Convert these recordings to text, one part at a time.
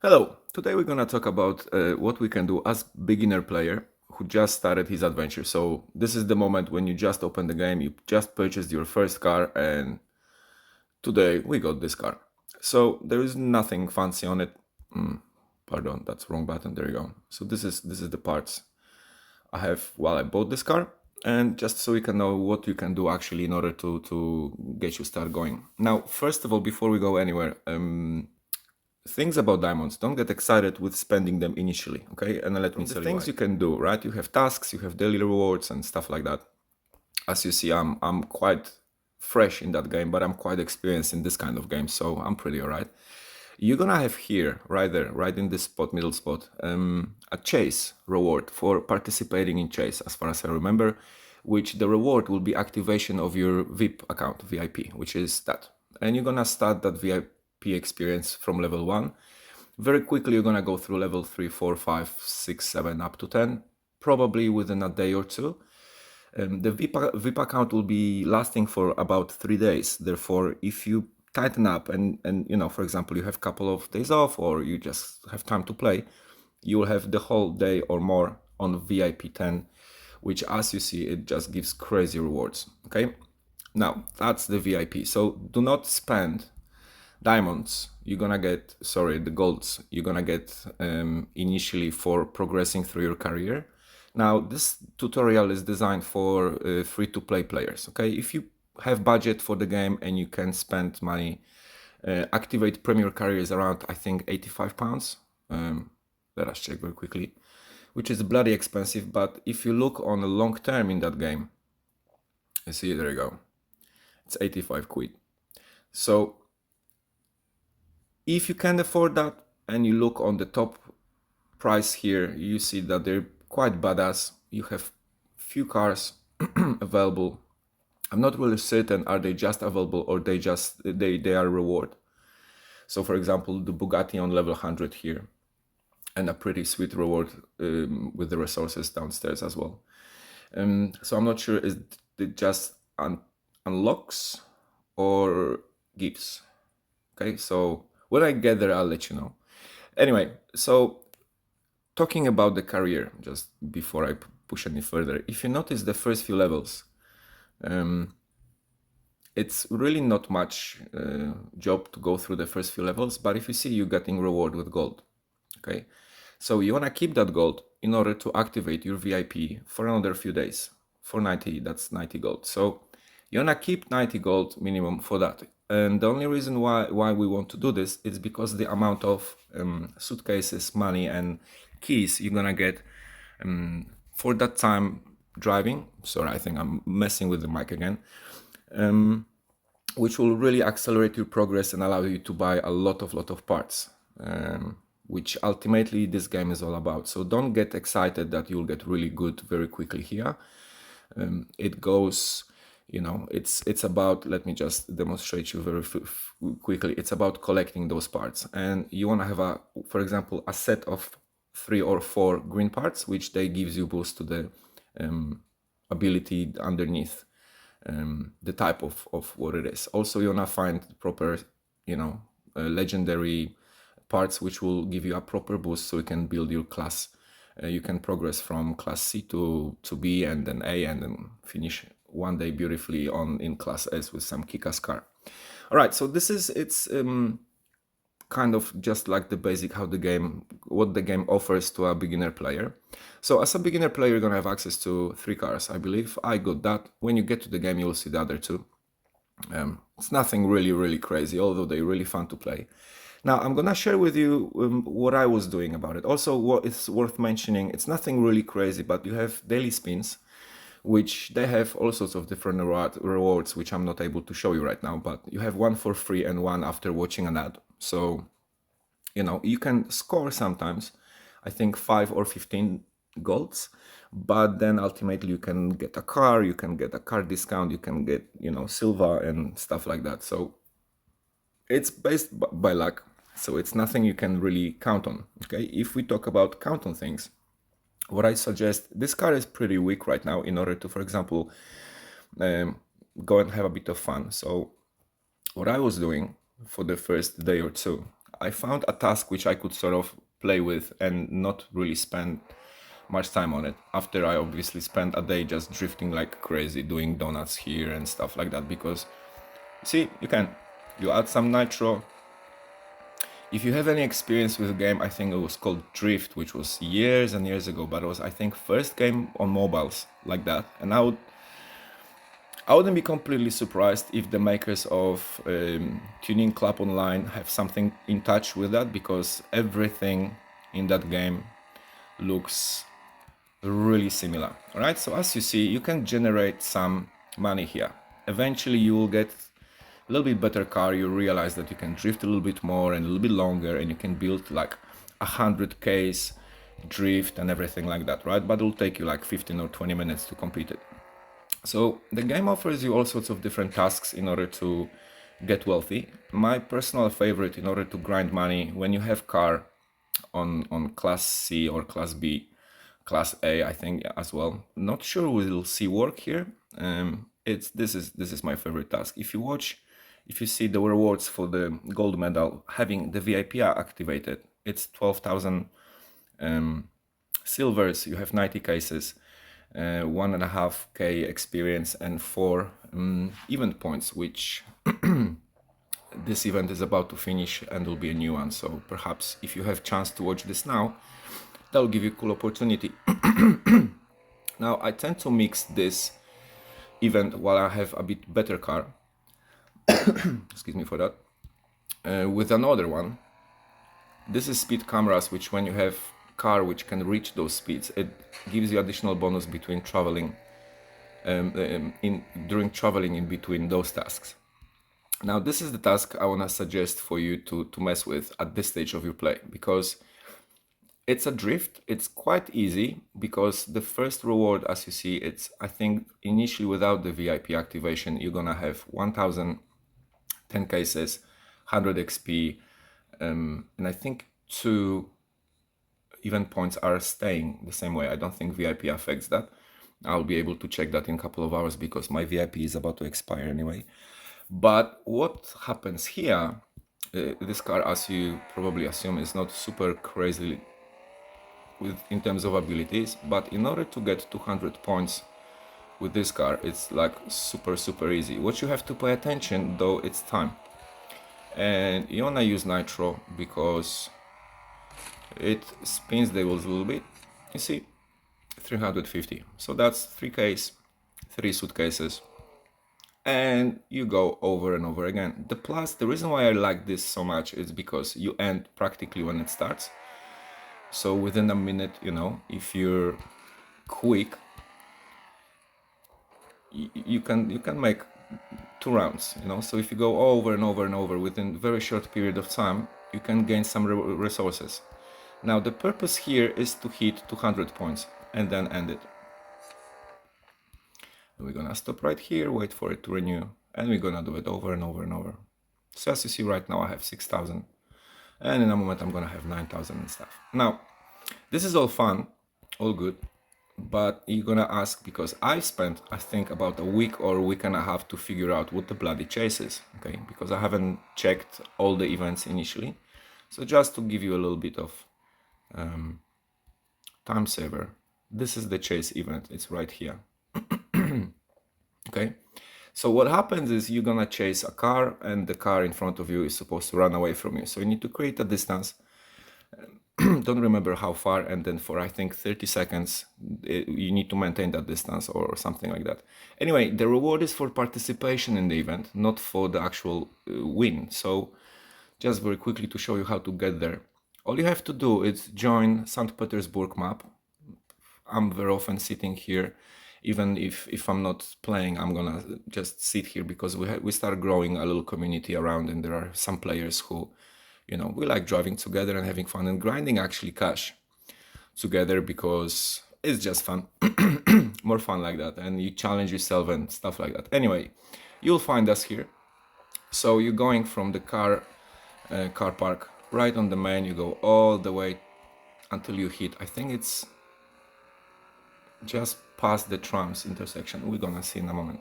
Hello, today we're gonna talk about what we can do as beginner player who just started his adventure. So this is the moment when you just open the game, you just purchased your first car, and today we got this car. So there is nothing fancy on it. Pardon, that's wrong button. There you go. So this is the parts I have while I bought this car, and just so you can know what you can do actually in order to get you start going. Now, first of all, before we go anywhere, things about diamonds, don't get excited with spending them initially, okay? And let me tell you things you can do, right? You have tasks, you have daily rewards and stuff like that. As you see, I'm quite fresh in that game, but I'm quite experienced in this kind of game, so I'm pretty alright. You're gonna have here, right there, right in this spot, middle spot, a chase reward for participating in chase, as far as I remember, which the reward will be activation of your VIP account, VIP, which is that. And you're gonna start that VIP experience from level 1. Very quickly, you're gonna go through level 3, 4, 5, 6, 7, up to 10, probably within a day or two. The VIP account will be lasting for about 3 days. Therefore, if you tighten up and for example, you have a couple of days off or you just have time to play, you will have the whole day or more on VIP 10, which, as you see, it just gives crazy rewards. Okay, now that's the VIP. So do not spend diamonds you're gonna get, sorry, the golds you're gonna get initially for progressing through your career. Now this tutorial is designed for free-to-play players. Okay, if you have budget for the game and you can spend money, activate premier career is around, I think, £85. Let us check very quickly, which is bloody expensive. But if you look on the long term in that game, you see, there you go, it's 85 quid. So if you can afford that and you look on the top price here, you see that they're quite badass. You have few cars available. I'm not really certain are they just available or they are reward. So for example, the Bugatti on level 100 here, and a pretty sweet reward with the resources downstairs as well. So I'm not sure is it just unlocks or gives. Okay, so when I get there, I'll let you know. Anyway, so talking about the career, just before I push any further, if you notice the first few levels, it's really not much job to go through the first few levels, but if you see, you're getting reward with gold. Okay, so you want to keep that gold in order to activate your VIP for another few days. For 90, that's 90 gold. So you want to keep 90 gold minimum for that. And the only reason why we want to do this is because the amount of suitcases, money, and keys you're gonna get for that time driving. Sorry, I think I'm messing with the mic again. Which will really accelerate your progress and allow you to buy a lot of parts, which ultimately this game is all about. So don't get excited that you'll get really good very quickly here. It goes, it's about, let me just demonstrate you very quickly. It's about collecting those parts, and you want to have for example, a set of 3 or 4 green parts, which they gives you boost to the ability underneath, the type of what it is. Also, you want to find proper, legendary parts which will give you a proper boost so you can build your class. You can progress from class C to B and then A, and then finish one day beautifully in class S with some kick-ass car. All right, so it's kind of just like the basic what the game offers to a beginner player. So as a beginner player, you're gonna have access to 3 cars, I believe. I got that. When you get to the game, you'll see the other 2. It's nothing really crazy, although they're really fun to play. Now I'm gonna share with you what I was doing about it. Also, what is worth mentioning, it's nothing really crazy, but you have daily spins, which they have all sorts of different rewards, which I'm not able to show you right now, but you have one for free and one after watching an ad. So, you can score sometimes, I think 5 or 15 golds, but then ultimately you can get a car, you can get a car discount, you can get, silver and stuff like that. So it's based by luck. So it's nothing you can really count on. Okay, if we talk about count on things, what I suggest, this car is pretty weak right now in order to, for example, go and have a bit of fun. So what I was doing for the first day or two, I found a task which I could sort of play with and not really spend much time on it, after I obviously spent a day just drifting like crazy, doing donuts here and stuff like that. Because see, you add some nitro. If you have any experience with the game, I think it was called Drift, which was years and years ago, but it was, I think, first game on mobiles like that. And I wouldn't be completely surprised if the makers of Tuning Club Online have something in touch with that, because everything in that game looks really similar. All right, so as you see, you can generate some money here. Eventually you will get a little bit better car. You realize that you can drift a little bit more and a little bit longer, and you can build like 100Ks drift and everything like that, right? But it'll take you like 15 or 20 minutes to complete it. So the game offers you all sorts of different tasks in order to get wealthy. My personal favorite, in order to grind money, when you have car on class C or class B, class A, I think as well. Not sure we'll see work here. This is my favorite task. If you see the rewards for the gold medal, having the VIP activated, it's 12,000 silvers. You have 90 cases, 1.5k experience, and 4 event points, which this event is about to finish and will be a new one. So perhaps if you have chance to watch this now, that'll give you a cool opportunity. Now I tend to mix this event while I have a bit better car, excuse me for that, with another one. This is speed cameras, which when you have car which can reach those speeds, it gives you additional bonus between traveling, during traveling in between those tasks. Now this is the task I want to suggest for you to mess with at this stage of your play, because it's a drift. It's quite easy, because the first reward, as you see, it's, I think, initially without the VIP activation, you're gonna have 1,010 cases, 100 XP, and I think 2 event points are staying the same way. I don't think VIP affects that. I'll be able to check that in a couple of hours, because my VIP is about to expire anyway. But what happens here, this car, as you probably assume, is not super crazy in terms of abilities, but in order to get 200 points with this car, it's like super easy. What you have to pay attention though, it's time. And you wanna use nitro, because it spins the wheels a little bit. You see, 350. So that's 3Ks, 3 suitcases, and you go over and over again. The reason why I like this so much is because you end practically when it starts. So within a minute, if you're quick, you can make 2 rounds, So if you go over and over and over within a very short period of time, you can gain some resources. Now the purpose here is to hit 200 points and then end it. And we're gonna stop right here, wait for it to renew, and we're gonna do it over and over and over. So as you see right now, I have 6,000. And in a moment I'm gonna have 9,000 and stuff. Now, this is all fun, all good, but you're gonna ask, because I spent, I think, about a week or a week and a half to figure out what the bloody chase is, okay? Because I haven't checked all the events initially. So just to give you a little bit of time saver, this is the chase event, it's right here. Okay? So what happens is you're gonna chase a car, and the car in front of you is supposed to run away from you. So you need to create a distance. Don't remember how far, and then for, I think, 30 seconds, you need to maintain that distance or something like that. Anyway, the reward is for participation in the event, not for the actual win. So just very quickly to show you how to get there. All you have to do is join St. Petersburg map. I'm very often sitting here. Even if I'm not playing, I'm gonna just sit here, because we start growing a little community around, and there are some players who, we like driving together and having fun and grinding actually cash together, because it's just fun. More fun like that, and you challenge yourself and stuff like that. Anyway, you'll find us here. So you're going from the car park right on the main, you go all the way until you hit, I think it's just past the trams intersection. We're gonna see in a moment.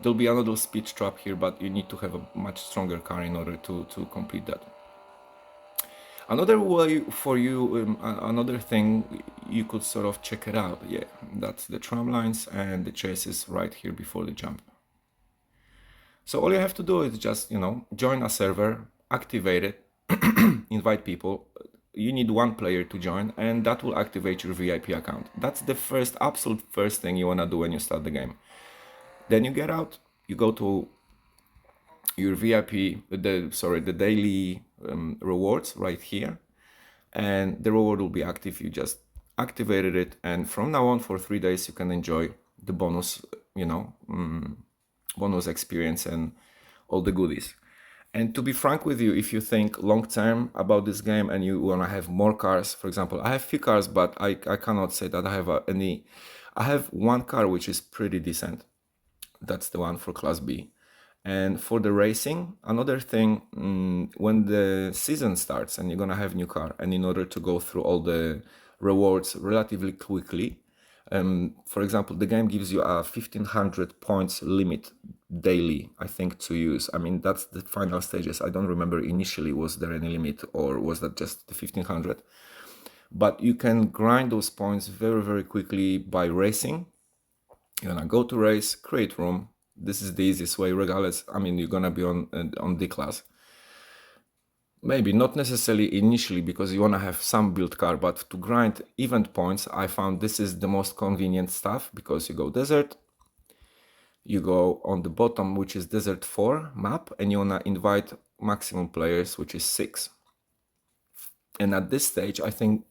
There'll be another speed trap here, but you need to have a much stronger car in order to complete that. Another way for you, another thing you could sort of check it out. Yeah, that's the tram lines and the chases right here before the jump. So all you have to do is just, join a server, activate it, invite people. You need one player to join, and that will activate your VIP account. That's the absolute first thing you want to do when you start the game. Then you get out, you go to your VIP, the daily rewards right here, and the reward will be active. You just activated it, and from now on for 3 days you can enjoy the bonus, bonus experience and all the goodies. And to be frank with you, if you think long term about this game and you want to have more cars, for example, I have few cars, but I cannot say that I have any. I have one car which is pretty decent. That's the one for Class B. And for the racing, another thing, when the season starts and you're gonna have new car, and in order to go through all the rewards relatively quickly, for example, the game gives you a 1500 points limit daily, I think, to use. I mean, that's the final stages. I don't remember initially was there any limit, or was that just the 1500? But you can grind those points very, very quickly by racing. You're gonna go to race, create room. This is the easiest way, regardless. I mean, you're gonna be on D class. Maybe not necessarily initially, because you wanna have some build car, but to grind event points, I found this is the most convenient stuff, because you go desert, you go on the bottom, which is desert 4 map, and you wanna invite maximum players, which is 6. And at this stage, I think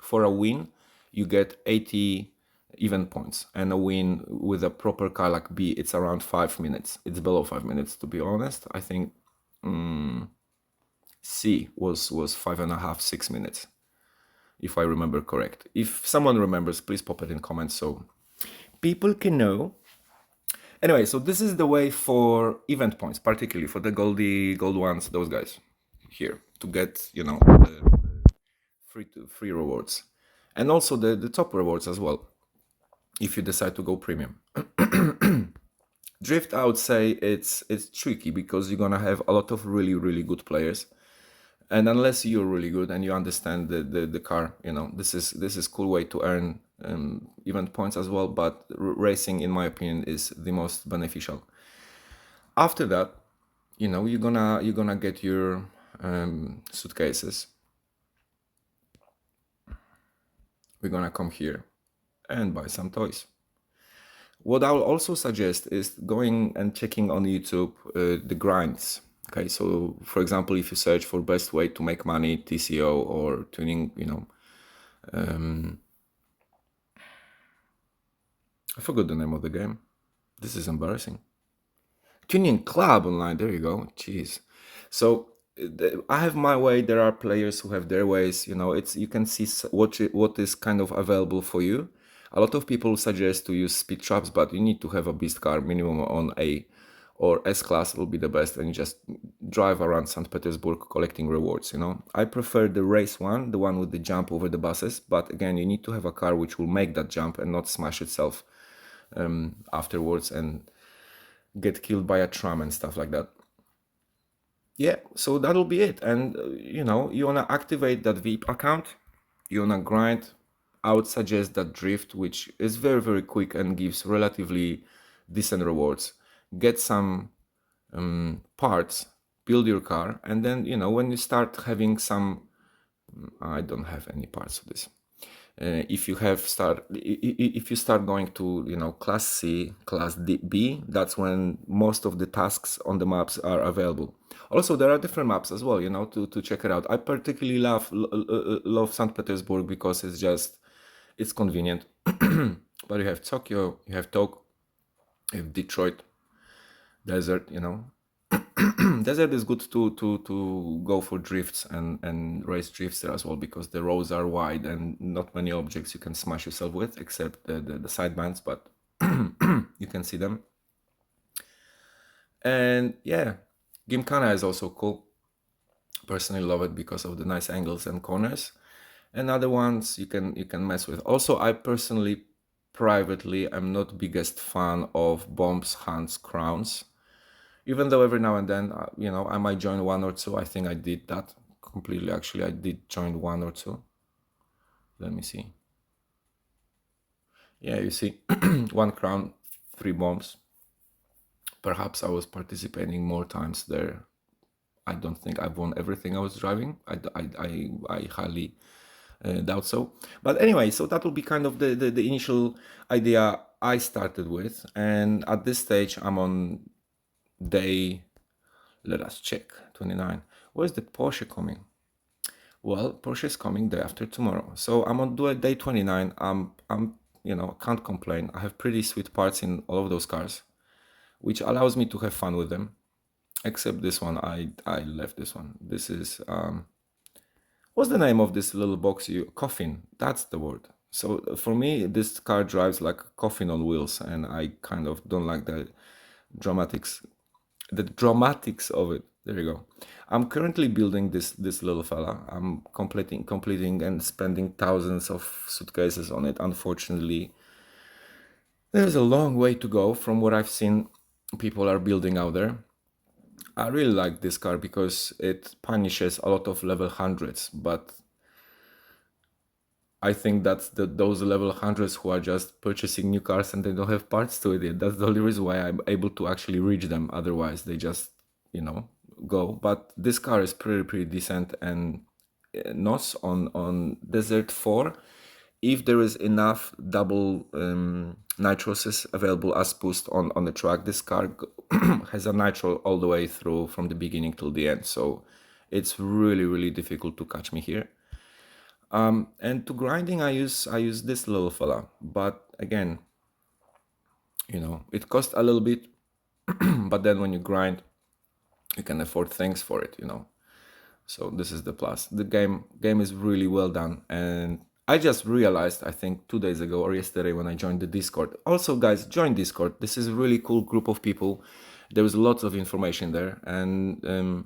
for a win, you get 80 event points, and a win with a proper car like B, it's around 5 minutes. It's below 5 minutes, to be honest. I think C was 5.5, 6 minutes, if I remember correct. If someone remembers, please pop it in comments so people can know. Anyway, so this is the way for event points, particularly for the gold ones, those guys here, to get, the free rewards, and also the top rewards as well, if you decide to go premium. Drift, I would say it's tricky, because you're gonna have a lot of really, really good players, and unless you're really good and you understand the car, this is cool way to earn event points as well. But racing, in my opinion, is the most beneficial. After that, you're gonna get your suitcases. We're gonna come here and buy some toys. What I'll also suggest is going and checking on YouTube the grinds. Okay, so for example, if you search for best way to make money, TCO or tuning, I forgot the name of the game. This is embarrassing. Tuning Club Online, there you go. Jeez. So I have my way. There are players who have their ways. You can see what is kind of available for you. A lot of people suggest to use speed traps, but you need to have a beast car minimum on A or S class will be the best, and you just drive around St. Petersburg collecting rewards. I prefer the race one, the one with the jump over the buses, but again, you need to have a car which will make that jump and not smash itself afterwards and get killed by a tram and stuff like that. Yeah, so that'll be it. And you wanna activate that VIP account, you wanna grind. I would suggest that drift, which is very, very quick and gives relatively decent rewards. Get some parts, build your car, and then when you start having some, I don't have any parts of this. If you start going to class C, class B, that's when most of the tasks on the maps are available. Also, there are different maps as well, to check it out. I particularly love St. Petersburg, because it's convenient. But you have Tokyo, you have Tok, you have Detroit, desert. Desert is good to go for drifts and race drifts there as well, because the roads are wide and not many objects you can smash yourself with, except the sidebands, but you can see them. And yeah, Gymkhana is also cool. Personally love it because of the nice angles and corners. And other ones you can mess with. Also, I personally, privately, I'm not biggest fan of bombs, hunts, crowns. Even though every now and then, I might join one or two. I think I did that completely. Actually, I did join one or two. Let me see. Yeah, you see, 1 crown, 3 bombs. Perhaps I was participating more times there. I don't think I've won everything I was driving. I highly doubt so. But anyway, so that will be kind of the initial idea I started with. And at this stage, I'm on day, let us check, 29. Where's the Porsche coming? Well, Porsche is coming day after tomorrow. So I'm on day 29. I'm can't complain. I have pretty sweet parts in all of those cars, which allows me to have fun with them. Except this one, I left this one. This is what's the name of this little box? Coffin. That's the word. So for me, this car drives like a coffin on wheels, and I kind of don't like dramatics, the dramatics of it. There you go. I'm currently building this little fella. I'm completing and spending thousands of suitcases on it. Unfortunately, there's a long way to go from what I've seen people are building out there. I really like this car because it punishes a lot of level hundreds, but I think that's those level hundreds who are just purchasing new cars and they don't have parts to it yet. That's the only reason why I'm able to actually reach them. Otherwise, they just, go. But this car is pretty decent, and NOS on Desert 4, if there is enough double nitroses available as boost on the track, this car has a nitro all the way through from the beginning till the end. So it's really difficult to catch me here. And to grinding, I use this little fella, but again, it costs a little bit, but then when you grind, you can afford things for it, So this is the plus. The game is really well done, and I just realized, I think 2 days ago or yesterday when I joined the Discord. Also, guys, join Discord. This is a really cool group of people. There is lots of information there, and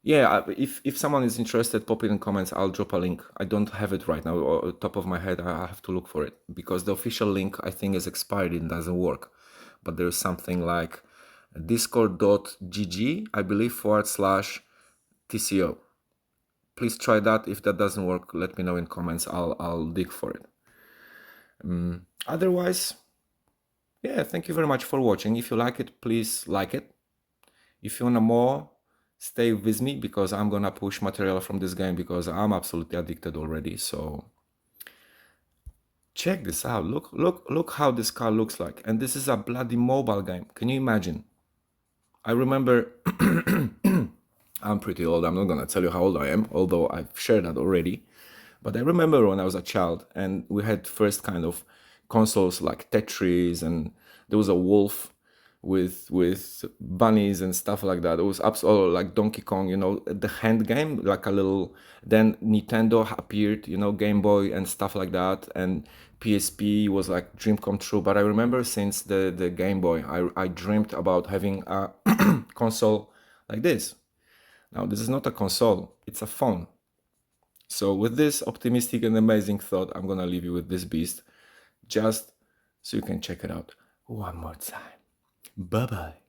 yeah, if someone is interested, pop it in comments. I'll drop a link. I don't have it right now, or top of my head. I have to look for it because the official link, I think, is expired and doesn't work. But there's something like discord.gg, I believe, /TCO. Please try that. If that doesn't work, let me know in comments. I'll dig for it. Otherwise, yeah, thank you very much for watching. If you like it, please like it. If you want more, stay with me because I'm gonna push material from this game because I'm absolutely addicted already. So check this out. Look how this car looks like. And this is a bloody mobile game. Can you imagine? I remember I'm pretty old. I'm not gonna tell you how old I am, although I've shared that already. But I remember when I was a child and we had first kind of consoles like Tetris, and there was a wolf with bunnies and stuff like that. It was absolutely like Donkey Kong, the hand game, like a little. Then Nintendo appeared, Game Boy and stuff like that, and PSP was like dream come true. But I remember since the Game Boy, I dreamed about having a console like this. Now this is not a console, it's a phone. So with this optimistic and amazing thought, I'm gonna leave you with this beast, just so you can check it out one more time. Bye-bye.